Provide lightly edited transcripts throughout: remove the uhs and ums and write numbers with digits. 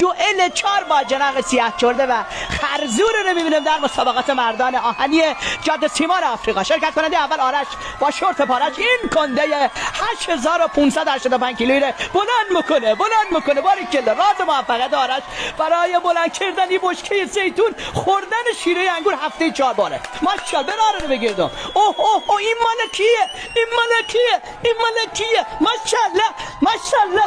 دوئل 4 با جناق سیاه چرده و خرزور رو میبینیم در مسابقات مردان آهنی جاده سیمان آفریقا. شرکت کننده اول آرش با شورت پارش این کنده 8585 کیلویی رو بلند میکنه. باریکلا. راز موفقیت آرش برای بلند کردن این بشکه زیتون خوردن شیره انگور هفته 4 باره. ماشاءالله بناره رو بگیردم. اوه این مال کیه؟ ماشاءالله.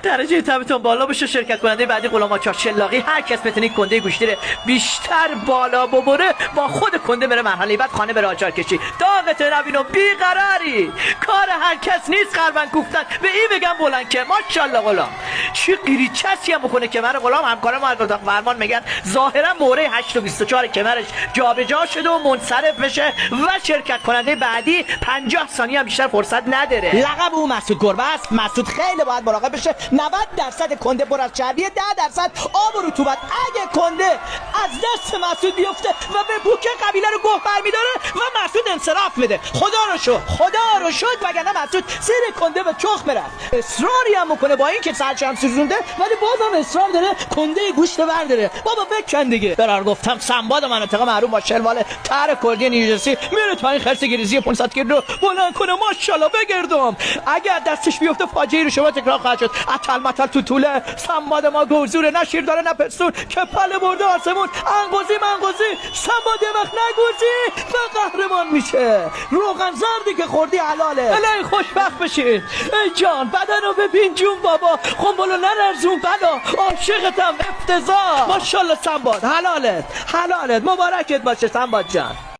درجه تبتون بالا بشه. شرکت کننده بعدی غلام آچار شلاقی. هر کس بتونه کنده گوشتی رو بیشتر بالا ببره با خود کنده بره مرحله بعد خانه بره آچار کشی. طاقت نبینم بیقراری. کار هر کس نیست قربان گفتن به این بگم بلند که ماشاءالله غلام چه قریچسی هم بکنه کمر غلام. همکارم از اتاق فرمان میگن ظاهرا موره 8 و 24 کمرش جابجا شده و منصرف بشه و شرکت کننده بعدی 50 ثانیه هم بیشتر فرصت نداره. لقب او مسعود گربه است. مسعود خیلی باید مراقب بشه. 90% کنده پر از چربیه، 10% آب و رطوبت. اگه کنده از دست مسعود بیفته و به بوک قبیله رو گوه برمیداره و مسعود انصراف میده. خدا رو شد وگرنه مسعود زیر کنده به چخ میره. اصراری هم میکنه با این که سرشم سوزونده ولی بازم اصرار داره کنده گوشت برداره. بابا بکن دیگه. برار گفتم سنباد مناطق محروم با شلوال تر کردی نیوجرسی میره تا این خرس گریزی 500 کیلو بلند کنه. ماشاءالله بگردم. اگه دستش بیفته فاجعه رو شما تکرار خواهد شد. اتل متل تو طوله. سنباد ما گوزوره، نه شیر داره نه پستون که پله برده آسمون. انقوزی سنباد وقت نگوزی و قهرمان میشه. روغن زردی که خوردی حلاله. الهی خوشبخت بشید. ای جان بدن رو ببین جون بابا. خنبالو نرزون بلا. عاشقتم افتضاح. ماشاءالله سنباد حلالت مبارکت باشه سنباد جان.